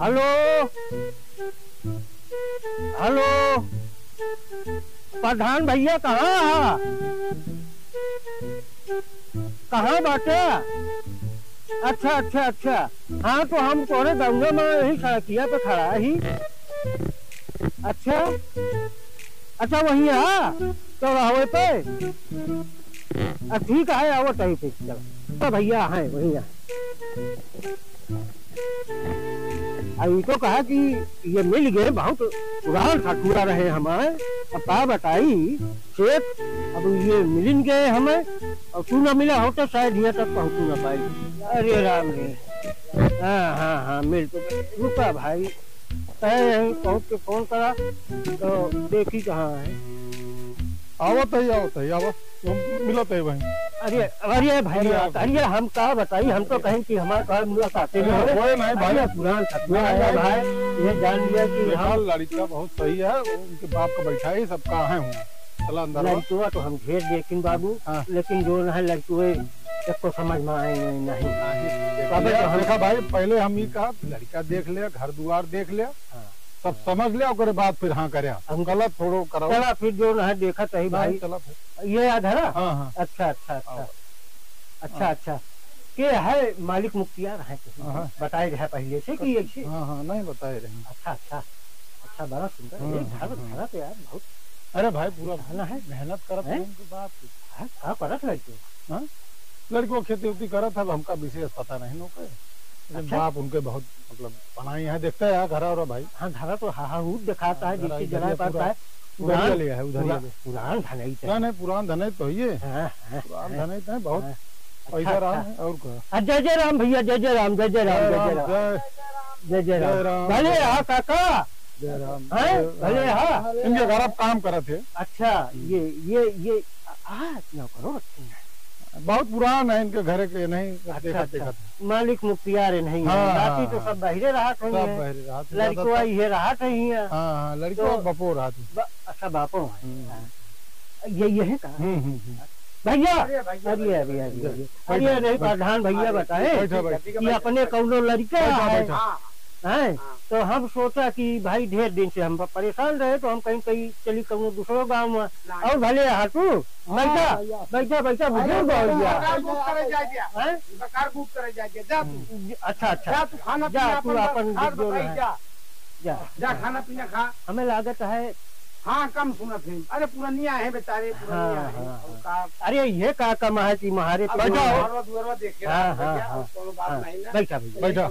Hello hello, प्रधान भैया कहाँ कहाँ बाटे? अच्छा अच्छा अच्छा, हाँ तो हम तोरे गंगा में यही सड़किया पे खड़ा ही। अच्छा अच्छा, वही है तो रहो पे। ठीक है, आओ तही पे चलो। तो भैया है वही है। अभी तो कहा कि ये मिल गए, बहुत पुरान ठकुआ रहे हमारे। अब का बताई सेठ, अब ये मिल गए हमें, और तू ना मिला हो तो शायद यहाँ तक पहुँच ना पाई। अरे राम रे, हाँ हाँ हाँ, मिल तो रुका भाई, पहुँच के फोन करा तो देखी कहाँ है। आवत है आवत मिलत है वहीं। अरे अरे भैया, अरे हम का बताई, हम तो कहें कि हमारे घर मुलाकात नहीं भाई, पुरान ठकुआ है भाई। ये जान लिया कि हाँ लड़का बहुत सही है, उनके बाप का बैठा है, सब कहाँ है। चला अंदर। लड़कुआ तो हम घेर लेकिन बाबू, लेकिन जो है लड़कुए एक तो समझ में आए नहीं। देखा भाई, पहले हम ही कहा लड़का देख लिया, घर द्वार देख लिया, सब समझ लिया, उसके बाद फिर हाँ करे। हम गलत थोड़ो करो। चला फिर जो है देखा सही भाई। चला फिर ये याद है ना? हाँ हाँ। अच्छा अच्छा अच्छा अच्छा अच्छा, के है मालिक मुख्तियार है, बताए रहे पहले से कि ऐसे? हाँ हाँ, नहीं बताए रहे। अच्छा अच्छा अच्छा, बड़ा सुंदर घर तो यार बहुत। अरे भाई पूरा खाना है, मेहनत करत है उनके बाप क्या करत लड़के? लड़को खेती उती करत है, हमका विशेष पता नहीं नो के। अच्छा? बाप उनके बहुत मतलब बनाई है, देखते है घर और भाई। हाँ घर तो हाहाहूट दिखाता है, जिसकी जगह पड़ता है। उधर लिया है, उधर पुरान धनई नहीं पुरान धनई तो ही है, पुरान धनई तो है बहुत। पैसा राम है और क्या। जय जय राम भैया, जय जय राम, जय जय राम, जय जय राम, जय जय राम। भले हाँ काका, जय राम। भले हाँ, इनके घर अब काम करत है। अच्छा ये इतना करो रखते हैं, बहुत पुरान है इनके घर के, नहीं अच्छा, मालिक मुख्तियार नहीं है। राती तो सब बहरे राहत हुई है, लड़कुआ ये राहत नहीं है। हाँ लड़को बपो रात। अच्छा बापो ये है का भैया? अरे अरे नहीं, प्रधान भैया बताए कि अपने कौनो लड़का है, तो हम सोचा कि भाई ढेर दिन से हम परेशान रहे, तो हम कहीं कहीं चली कौनो दूसरो गाँव में। और भले हाथू बैठा बैठा बैठा बुजुर्ग हो गया। अच्छा अच्छा, जा तू अपन जा खाना पीना खा। हमें लागत है हाँ कम सुनत है, अरे पुरानिया है बेचारे, पुरानिया है। अरे ये का कम है कि महारे बैठा बैठा बैठा बैठा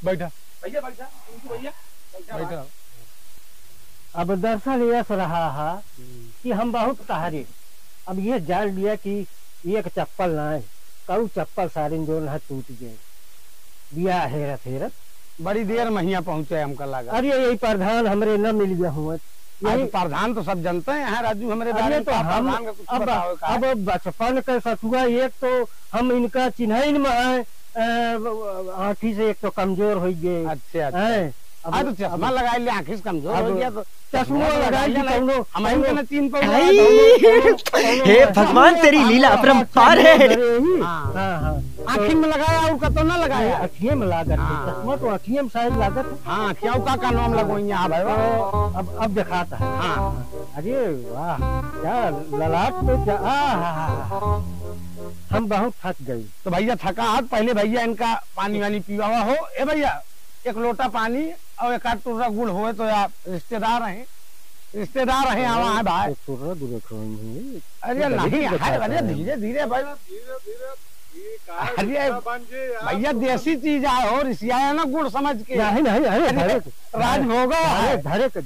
बैठा भैया बैठा। अब दरअसल यह रहा है कि हम बहुत सहारे, अब ये जान लिया कि एक चप्पल ना है, कऊ चप्पल सारे जो है टूट गए। बिया हेरत हेरत बड़ी देर में यहाँ पहुँचे हमका लगा। अरे यही प्रधान हमरे न मिल गया हुआ, यही प्रधान तो सब जानते हैं राजू हमारे बारे तो हम अब बचपन का ससुआ, एक तो हम इनका चिन्हन में है, आँखी से एक तो कमजोर हो गए। अच्छा अब तो चश्मा लगा लिया, आँखी से कमजोर हो गया तो चश्मा लगा लिया हमारे ना 3 हे भगवान तेरी लीला अपरंपार है। आँखी में लगाया और का तो ना लगाया, अखिये में लागत, चश्मा तो अखिये में शायद लागत। हाँ क्या का नाम लगवाइए आप? अब दिखाता है। अरे वाह, क्या ललाट पे हम बहुत थक गए। तो भैया थका हाथ, पहले भैया इनका पानी वानी पीवा हुआ हो। ए भैया एक लोटा पानी और एक टुर्रा गुड़ हो, तो आप रिश्तेदार हैं आवा है भाई। अरे नहीं है, अरे धीरे धीरे भाई, अरे भैया देसी चीज आया हो, रिसिया ना गुड़ समझ के। नहीं नहीं, अरे राजभोग धरक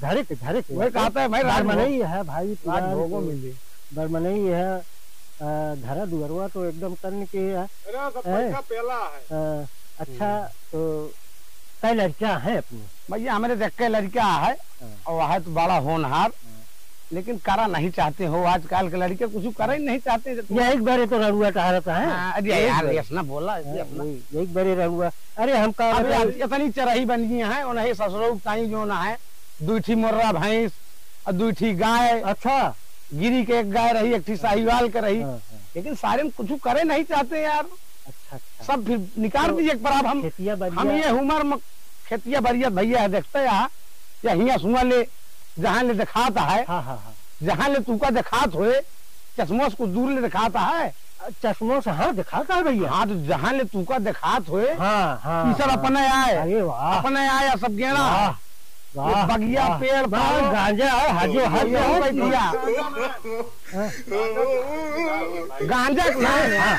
वही कहता है भाई, राजमनई है भाई, राजभोग मिले बरमनई है। धरा दुअरवा तो एकदम तन के है। अच्छा तो कई लड़कियां हैं अपनी? भैया हमारे देख के लड़का है, और वह तो बड़ा होनहार, लेकिन करा नहीं चाहते हो। आजकल के लड़के कुछ करा ही नहीं चाहते। एक बारे तो रहुआ टहरता है। अरे यार ऐसा बोला, एक बारे रहुआ। अरे हम का इतनी चरही बन गई है, उन्हें ससुर ताई जो ना है, 2 मुर्रा भैंस और 2 गाय। अच्छा, गिरी के एक गाय रही, एक साहिवाल के रही, लेकिन सारे कुछ करे नहीं चाहते यार। अच्छा अच्छा। सब फिर निकाल दीजिए पर अब हम खेतिया ये उमर में खेतिया बरियत भैया देखते है या हिया सुना ले जहाँ ले दिखाता है। हाँ हाँ हाँ। जहाँ ले तू का दिखात हुए चश्मों से कुछ दूर ले दिखाता है। चश्मों से हाँ दिखाता है भैया। हाँ तो जहाँ ले तू का दिखात हुए हाँ हाँ ई सब अपने आए। अरे वाह अपने आया सब गेड़ा वाह बगिया पेड़ गांजा है हजो हज गांजा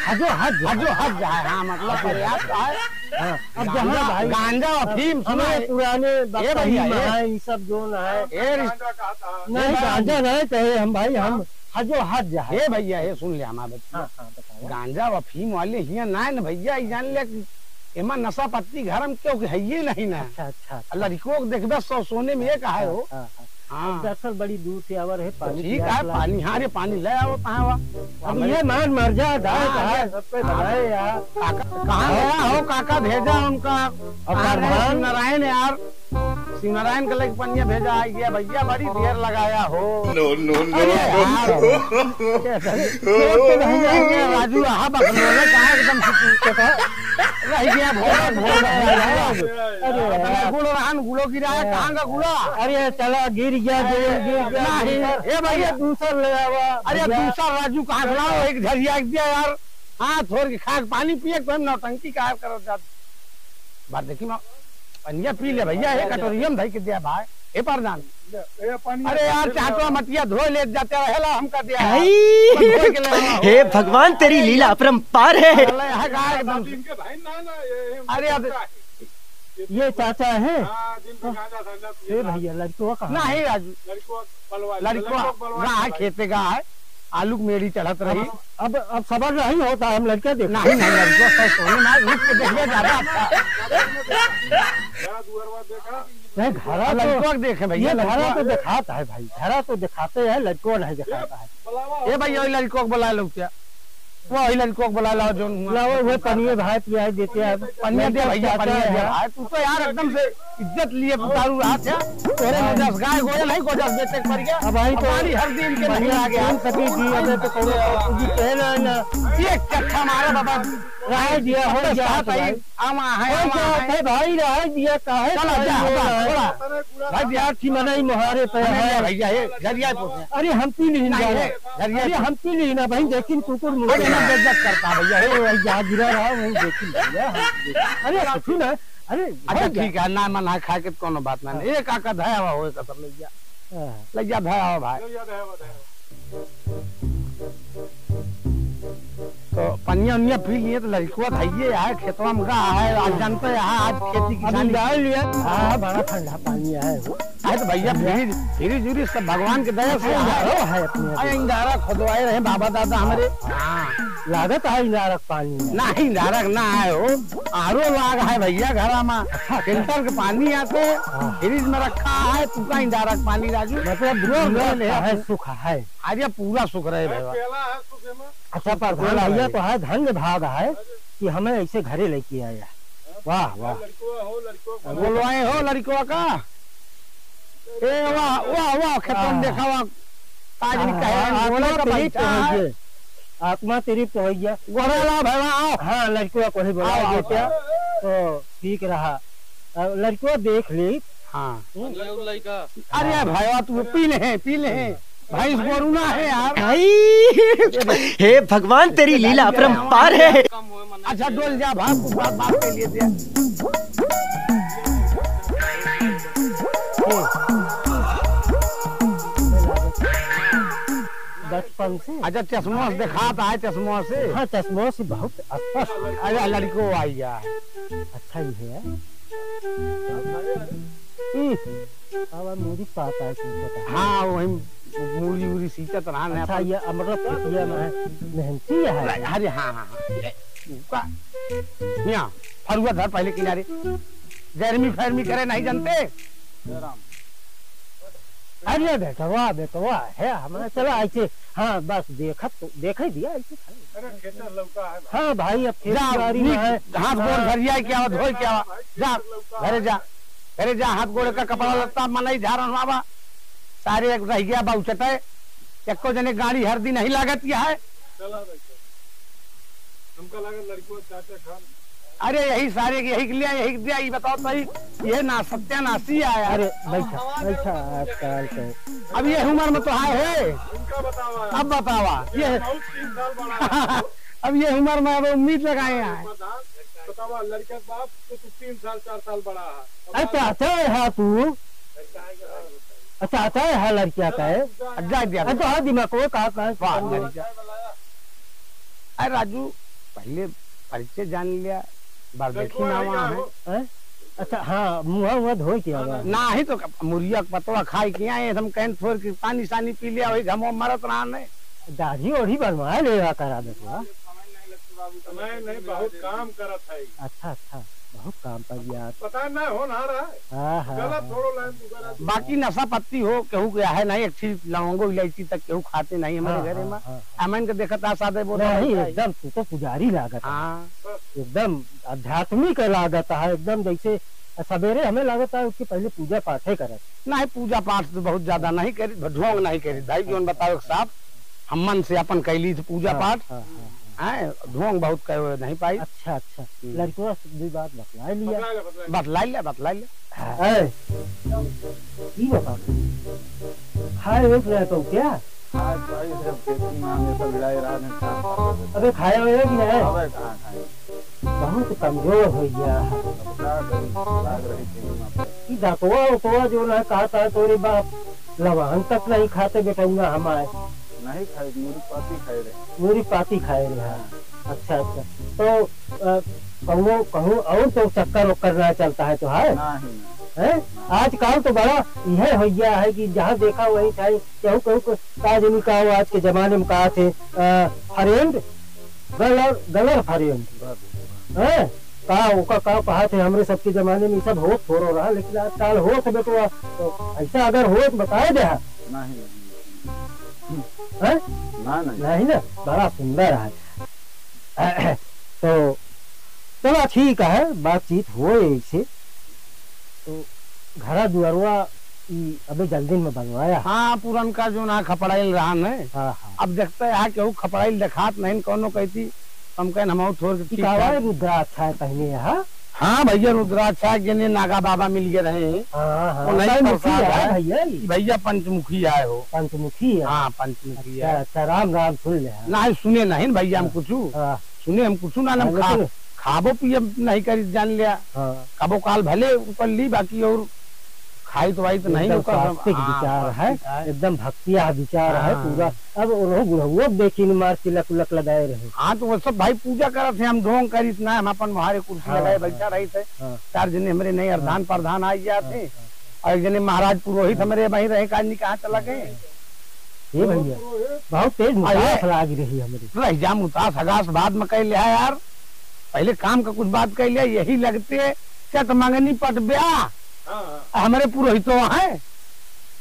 हजो हज है। हाँ मतलब पर्याप्त है। अब जहाँ भाई गांजा अफीम हमें पुराने भैया है ये सब जो है नहीं गांजा गांजा नहीं कहे हम भाई हम हजो हज है भैया ये सुन लिया हमारे गांजा अफीम वाले हिया ना न भैया जान ले एमा नशा पत्ती घर में क्यों है ये नहीं ना। अच्छा अच्छा लड़कियों को देखबे सौ सोने में एक है हो। हाँ दरअसल बड़ी दूर से आवर है पानी ठीक है पानी हाँ रे पानी ले आओ कहाँ अब ये मान मर जा सबको बताए यार कहाँ गया हो काका भेजा उनका प्रधान नारायण यार श्री नारायण के लगे पनिया भेजा आ गया भैया बड़ी देर लगाया हो। राजू आहा बकलोले कहाँ एकदम रह गया गुड़ रहन गुड़ो गिरा है कहाँ का गुड़ा। अरे चला गिर गया ये भैया दूसरा ले आवा। अरे दूसरा राजू कहाँ खिलाओ एक झरिया दिया यार। हाँ थोड़ के खाक पानी पिए तो हम नौटंकी का करो बात देखी पनिया पी ले भैया एक कटोरिया में धई के दिया भाई ए प्रधान। अरे यार चाटवा मटिया धो ले जाते रहेला हम कर दिया हे भगवान तेरी लीला अपरंपार है। अरे ये चाचा है भैया लड़कों का नहीं राजू लड़कों खेते का है आलू मेरी चढ़त रही। अब सबर नहीं होता हम लड़के देख नहीं लड़कों देखिए ज्यादा नहीं घरा लड़कों देखे भैया घरा तो दिखाता है भाई घरा तो दिखाते हैं लड़कों नहीं दिखाता है। ये भैया लड़कों को बुला लो क्या वो लड़कों को बुला लो जो वो पनिया भाई पिया देते हैं पनिया दे भैया पनिया तू तो यार एकदम से इज्जत लिए उतारू रहा था तेरे में 10 गाय गोयल नहीं को 10 बेटे पड़ गया। अब भाई तो हर दिन के नहीं आ गया सभी जी अबे तो कोई कहना ना एक चक्का मारा बाबा राय दिया हो गया भाई आमा है भाई राय दिया काहे भाई बिहार की मनाई मुहारे पे है भैया ये झरिया अरे हम पी नहीं अरे हम पी नहीं ना भाई लेकिन कुकुर मुझे इज्जत करता भैया गिरा रहा हूँ लेकिन अरे सुन ना अरे अच्छा ठीक है ना मना खा के कोनो बात ना एक आका धया हुआ होए सब ले जा धया हुआ भाई तो पनिया उनिया पी लिए तो लड़कुआ धइये है खेतवा में गा है आज जानते है आज खेती किसानी डाल लिया। हाँ बड़ा ठंडा पानी है तो भैया फिरी जुरी सब भगवान के दया से है अपने इंदारा खुदवाए रहे बाबा दादा हमारे। लागत है इंदारक पानी नहीं इंदारक ना है हो आरो लाग है भैया घरा में फिल्टर के पानी आते फ्रिज में रखा है तू का इंदारक पानी राजू मतलब है सुख है आज ये पूरा सुख रहे भैया। अच्छा प्रधान भैया तो है धन्य भाग है कि हमें ऐसे घरे लेके आया। वाह वाह बोलवाए हो लड़कों का ए वाह वाह वाह खेतन देखा वाह आत्मा तेरी पहुंच गया गोरेला भैया आओ। हाँ लड़कियों को ही बोला बेटा तो ठीक रहा लड़कियों देख ली। हाँ अरे भाई तू पी ले भाई गोरुना है यार। हे भगवान तेरी लीला अपरंपार है। अच्छा डोल जा भाग बात के लिए दिया बचपन से। अच्छा चश्मों से दिखाता है चश्मों से। हाँ चश्मों से बहुत स्पष्ट। अरे लड़को आई है अच्छा ही है अब मेरी बात है। हाँ वही मूली उरी सींचत रहा। अच्छा ये अमृत मेहनती है। अरे हाँ हाँ यहाँ फरुआ घर पहले किनारे गर्मी फैरमी करे नहीं जानते। अरे बेटवा है हमारा चला ऐसे। हाँ बस देखा दिया ऐसे। हाँ भाई अब हाथ गोड़ घरिया क्या धोई क्या जा घरे जा हाथ गोड़ का कपड़ा लगता मन झारण बाबा सारे एक रह गया बाबू चटे एको जने गाड़ी हर दिन नहीं लागत है। हमका लगा लड़कियों चाचा खान। अरे यही सारे यही लिया यही दिया, ये बताओ सही ये ना सत्यानाशी आया। अरे बैठा बैठा आजकल के अब ये उम्र में तो है उनका बतावा अब बतावा ये 3 साल बड़ा अब ये उम्र में अब उम्मीद लगाए हैं। बतावा लड़के बाप तो 3 साल 4 साल बड़ा है। अच्छा अच्छा है तू अच्छा अच्छा है लड़किया का है जा दिया अच्छा हाँ दिमाग को कहा अरे राजू पहले परिचय जान लिया बार देखी ना वहाँ है। अच्छा हाँ मुँह मुँह धो के आवा ना ही तो मुर्गिया पतवा खाई के आए हम कहीं थोड़ के पानी सानी पी लिया वही घमो मरत रहा नहीं। दाढ़ी ओढ़ी बनवा लेगा करा दे नहीं बहुत काम करत है। अच्छा अच्छा बहुत काम पर यार पता ना हो ना रहा है गलत थोड़ो लाइन तू करा। बाकी नशा पत्ती हो केहू क्या है नहीं, एक चीज लवंगो इलायची तक केहू खाते नहीं हमारे घरे में। अमन के देखता सादे बोला नहीं एकदम तू तो पुजारी लागत हाँ एकदम आध्यात्मिक लागत है एकदम जैसे सवेरे हमें लागत है उसके पहले पूजा पाठ है करत नहीं पूजा पाठ तो बहुत ज्यादा नहीं करी ढोंग नहीं करी भाई जोन बताओ साहब हम मन से अपन कैली पूजा पाठ है ढोंग बहुत कहे नहीं पाई। अच्छा अच्छा लड़कियों से भी बात बतला लिया ये बता खाए हुए रहे तो क्या अबे खाए हुए कि नहीं बहुत कमजोर हो गया डाकुआ जो ना कहा था तोरे बाप लवान तक नहीं खाते बेटूंगा हमारे नहीं खाए मूरी पाती खाए रहे हैं। अच्छा अच्छा तो कहूँ और तो चक्कर वक्कर ना चलता है तो है आजकल तो बड़ा यह हो गया है कि जहाँ देखा वही चाहिए कहूँ कहूँ काजनी का आज के जमाने में कहा थे फ्रेंड गलर फ्रेंड है कहा थे हमरे सबके जमाने में सब हो थोड़ा रहा लेकिन आजकल हो तो बेटो तो ऐसा अगर हो तो बताए दे नहीं ना बड़ा सुंदर है तो चलो ठीक है बातचीत हो ऐसे तो घरा दुआरवा अभी जल्दी में बनवाया। हाँ पुरन का जो ना खपड़ाइल रहा है अब देखते है केहू खपड़ाइल देखात नहीं कोनो कहती हम कहें हम थोड़ रुद्राक्ष है पहले यहाँ। हाँ भैया रुद्राक्ष है नागा बाबा मिल गए रहे भैया पंचमुखी आए हो पंचमुखी हाँ पंचमुखी अच्छा राम राम सुन ले ना सुने नहीं भैया हम कुछ सुने हम कुछ ना खाबो पिए नहीं करी जान लिया कबो काल भले ऊपर ली बाकी और खाई तो वाई तो नहीं विचार है एकदम भक्तिया विचार है पूरा। अब वो देखी मार तिलक उलक लगाए रहे हाँ तो वो सब भाई पूजा करते थे हम ढोंग करी ना हम अपन वहां कुर्सी लगाए बैठा रहे थे 4 जने हमारे नए अर्धान प्रधान आ जाते और एक जने महाराज पुरोहित हमारे वहीं रहे काजी कहाँ चला गए ये भैया बहुत तेज मुतास लाग रही हमारी रह मुतास हगास बाद में कह लिया यार पहले काम का कुछ बात कह लिया यही लगते चट मंगनी पट ब्याह हमारे पुरोहितों है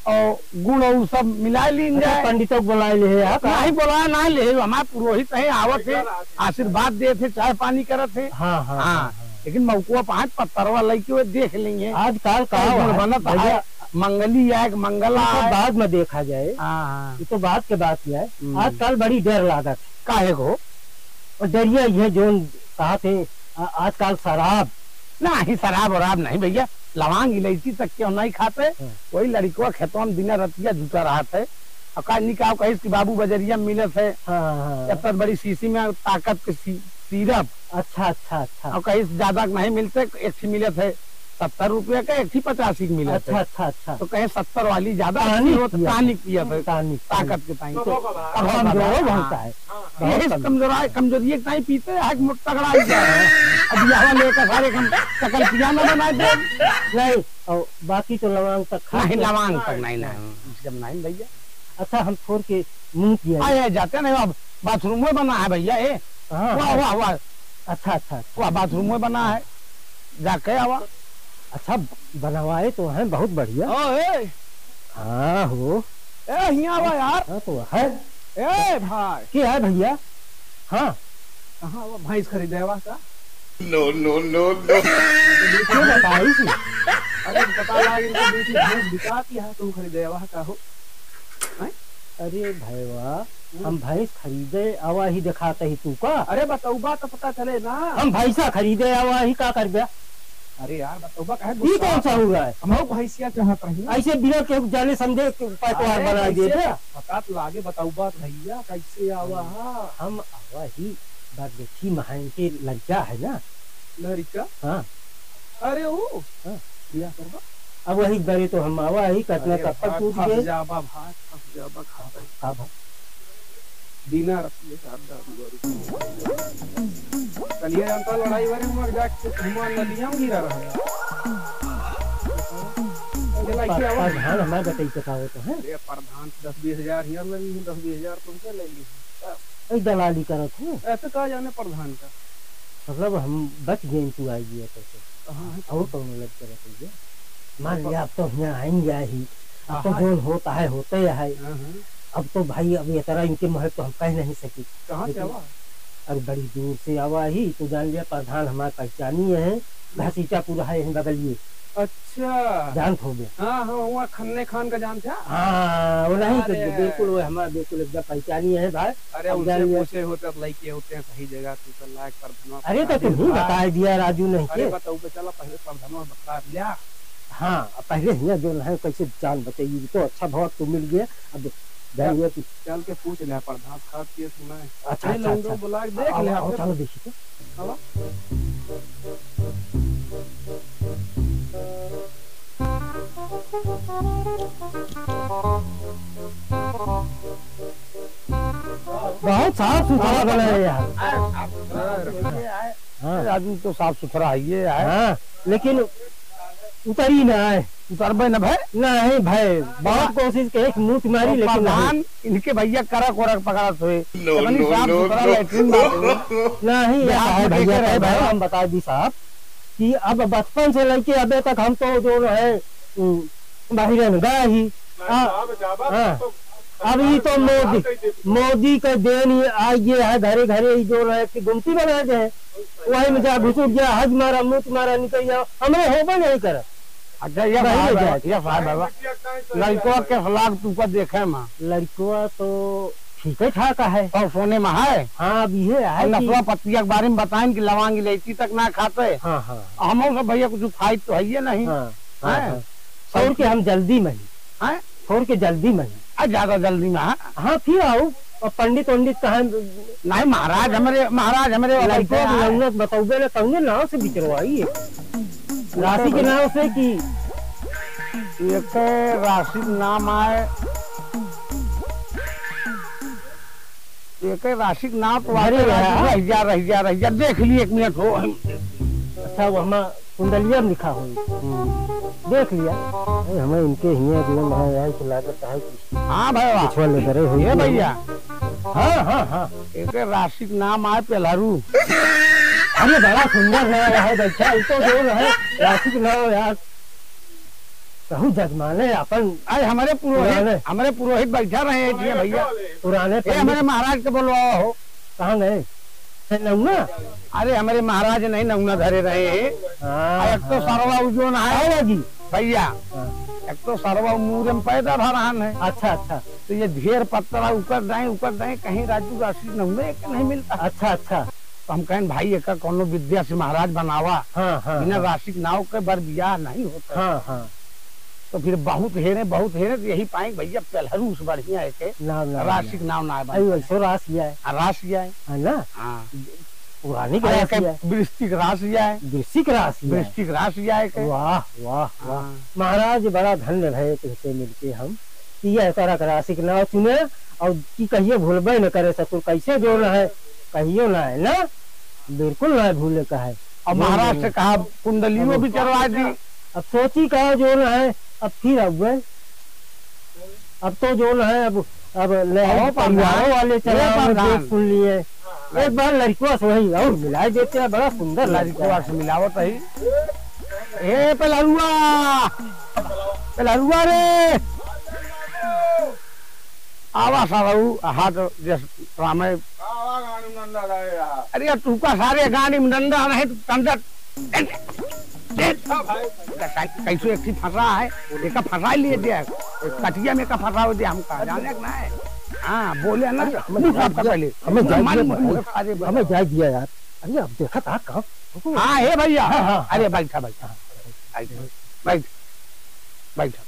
और गुण और सब मिला ली जाए पंडितों को बुलाए ले नहीं बुलाया ना ले हमारे पुरोहित है आवत है आशीर्वाद दे थे चाय पानी करत थे हाँ लेकिन मौकुआ 5 पत्थरवा लड़के हुए देख लेंगे आजकल का बनत है मंगली है मंगला बाद में देखा जाए ये तो बात के बात है आजकल बड़ी डर लागत काहे को और डरिया ये जो कहा थे आजकल शराब नहीं शराब वराब नहीं भैया लवांग इलायची तक क्यों नहीं खाते वही लड़कों खेतों में बिना रतिया जुटा रहा थे निकाह कही कि बाबू बजरिया मिले थे जब बड़ी शीशी में ताकत के सिरप अच्छा अच्छा अच्छा और कहीं ज्यादा नहीं मिलते एक मिले थे 70 रुपये का एक 85 मिले अच्छा अच्छा अच्छा तो कहीं 70 वाली ज्यादा टॉनिक पिया थे ताकत के टाइम होता है यही कमजोरी नहीं पीते है तगड़ा अब यहाँ लेकर सारे सकल पिया न बनाए थे नहीं और बाकी तो लवांग तक नहीं लवांग तक नहीं भैया। अच्छा हम छोड़ के मुंह किया जाते नहीं अब बाथरूम में बना है भैया ये वाह वाह वाह अच्छा अच्छा वाह बाथरूम में बना है जाके आवा अच्छा बनवाए तो है बहुत बढ़िया हाँ हो यहाँ यार तो है भाई क्या है भैया हाँ कहाँ वो भैंस खरीदे का नो नो नो नो बताई थी अरे पता लगा भैंस बिकाती है तुम खरीदे का हो अरे भाई वाह हम भैंस खरीदे आवा ही दिखाते ही तू का। अरे बतौबा तो पता चले ना। हम भैंसा खरीदे आवा ही का कर गया। अरे यार बतौबा कहे ये कौन सा हुआ है? हम भैंसिया चाहत रही ऐसे बिना के जाने समझे पैतवार बना दिए थे। पता तो लागे बतौबा भैया कैसे आवा। हम आवा ही बागेठी महान के लड़का है ना लड़का। हाँ अरे वो हाँ क्या करबा। अब वही डरे तो हम आवा ही कतना कपड़ टूट गए। जाबा भात फंस जाबा खा बिना रखले कलिया जानता लड़ाई वाले मर जाके घुमा नदियां गिरा रहा है। प्रधान हमारे बताई का हो तो है। अरे प्रधान 10-20 हजार यहाँ लगी है। 10-20 हजार तुमसे ले ली। दलाली करत है ऐसे कहा जाने प्रधान का मतलब हम बच गए तू आई गया कैसे और कौन लग करत है। मान लिया अब तो यहाँ आएंगे ही। अब तो जो होता है होते है। अब तो भाई अब ये तरह इनके महल तो हम कह नहीं सकी। कहाँ से आवा? अरे बड़ी दूर से आवा ही तो जान लिया प्रधान हमारे पहचानी है। घसीटा पूरा है यहीं बगल ये। अच्छा जान हो गया। हाँ हाँ वहाँ खन्ने खान का जान था। हाँ वो नहीं तो बिल्कुल वो हमारा बिल्कुल एकदम पहचानी है भाई। अरे उनसे पूछे होते लड़के होते हैं सही जगह तू चल लायक प्रधान। अरे तो तुम ही बता दिया राजू नहीं अरे बताओ चला पहले प्रधान बता लिया। हाँ पहले यहाँ जो है कैसे जान बताइए तो अच्छा बहुत तो मिल गया। अब जाइए तो चल के पूछ ले प्रधान खाद के सुना है। अच्छा अच्छा बुला देख ले चलो देखिए तो बहुत साफ सुथरा बना है यार। हाँ आदमी तो साफ सुथरा है ये है। हाँ लेकिन उतरी ना है। उतरबे न भाई नहीं भाई बहुत कोशिश के एक मुंह तुम्हारी लेकिन नहीं। इनके भैया करक वरक पकड़त हुए साफ सुथरा लैट्रिन नहीं है भैया रहे भाई। हम बता दी साहब कि अब बचपन से लेके अबे तक हम तो जो है बाहर गए ही। अभी तो मोदी का देन ही आज ये है घरे घरे जो है कि गुमती बना दे वही में जा घुस गया हज मारा मुँह मारा निकल जाओ हमें होगा नहीं कर। अच्छा ये बाबा लड़कों के फलाग तू का देखे माँ लड़कों तो ठीक है ठाक है और सोने में है। हाँ अब ये है नसवा पत्तिया के बारे में बताएं कि लवांगी इलायची तक ना खाते। हाँ हाँ हम सब भैया कुछ खाई तो है ये नहीं। छोड़ के हम जल्दी में ही छोड़ के जल्दी में ही ज्यादा जल्दी में। हाँ फिर आओ और पंडित कहा नहीं महाराज हमारे लड़कों बताओगे ना कहोगे नाव से बिचरवाई राशि के नाम से कि एक राशि नाम आए एक राशि नाम तो रह जा देख ली 1 मिनट हो। अच्छा वो हमारा कुंडलिया में लिखा हो देख लिया हमें इनके ही लागत है। हाँ भाई ये भैया हाँ हाँ हाँ एक राशि नाम आए पेलहरू। अरे बड़ा सुंदर है बच्चा तो जो है राशि के नाम यार कहूँ जजमाने अपन हमारे पुरोहित बैठा रहे थे भैया पुराने हमारे महाराज के बोलवा हो। कहाँ गए नौना? अरे हमारे महाराज नहीं नौना धरे रहे। एक तो सरवा उजोन है जी भैया एक तो सरवा मुँह में पैदा भरान है। अच्छा अच्छा तो ये ढेर पत्थर ऊपर दाएं कहीं राजू राशि नौने नहीं मिलता। अच्छा अच्छा तो हम कहें भाई एक कोनो विद्या से महाराज बनावा। बिना राशि नाव के बर बियाह नहीं होता। तो फिर बहुत हेरे तो यही पाए भैया पेलहरू से बढ़िया है के राशि नाव ना राशि है ना। पुरानी वृश्चिक राशि है। वृश्चिक राशि है। वाह वाह वाह महाराज बड़ा धन्य है तुमसे मिलके हम यह तरह का राशि का नाव चुने और की कहिए भूलबे न करे सकुर कैसे जोड़ना है कहियो ना है ना बिल्कुल ना भूले का है। और महाराज से कहा कुंडलियों भी चढ़वा दी। अब सोची कहा जोड़ना है अब फिर अब तो जो है अब परिवारों वाले चला सुन लिए एक बार लड़कियों से वही और मिला देते हैं। बड़ा सुंदर लड़कियों से मिलावट है। ए पेलरुआ रे आवा सारू हाथ रामे। अरे तू का सारे गाड़ी में डंडा नहीं तो कैसे एक फंसा है एक फंसा लिए दिया कटिया में का फंसा हो दिया हम कहा जाने ना है। हाँ बोले ना मुंह साफ कर पहले। हमें जाए मन दिया, मुंह सारे बता। हमें जाए दिया यार। अरे अब देखा था कब। हाँ हे भैया। हाँ, हाँ। अरे बैठा बैठा बैठ बैठा।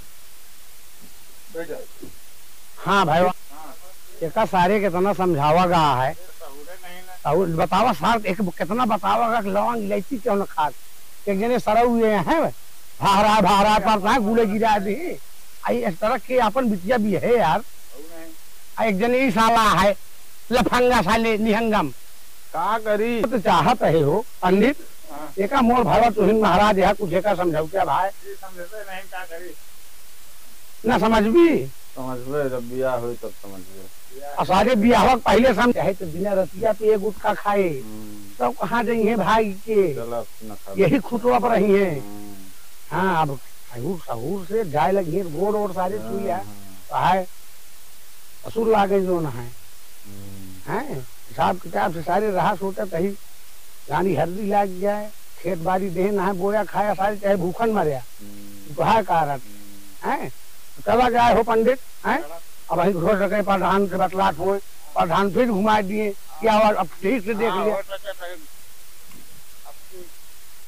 हाँ भाई एक सारे कितना समझावा गा है और बतावा सार एक कितना बतावा कि लौंग इलायची क्यों न खा। एक जने सड़ा हुए हैं भारा पड़ता है गुले गिरा दे। आई इस तरह के अपन बिटिया भी है यार। एक जने ही साला है लफंगा साले निहंगम का करी तो चाहत है हो पंडित एका मोर भावा तुहिन महाराज है कुछ का समझाऊ क्या भाई नहीं का करी ना समझ भी समझ जब बियाह हुई तब समझ सारे बियाह पहले समझ है तो बिना रतिया पे एक गुटखा खाए तो कहाँ जाइए भाई के यही खुटवा पर रही है। हाँ अब सहूर सहूर से जाए लगी गोड़ और सारे चुया है असुर लागे जो न है हिसाब किताब से सारे रहा सोचा कहीं रानी हल्दी लाग जाए खेत बाड़ी दे ना है बोया खाया सारे चाहे भूखन मरिया तो है कारण है चला जाए हो पंडित है। अब वही घोष रखे प्रधान के बतलाट हुए प्रधान फिर घुमा दिए क्या अब ठीक से देख लिया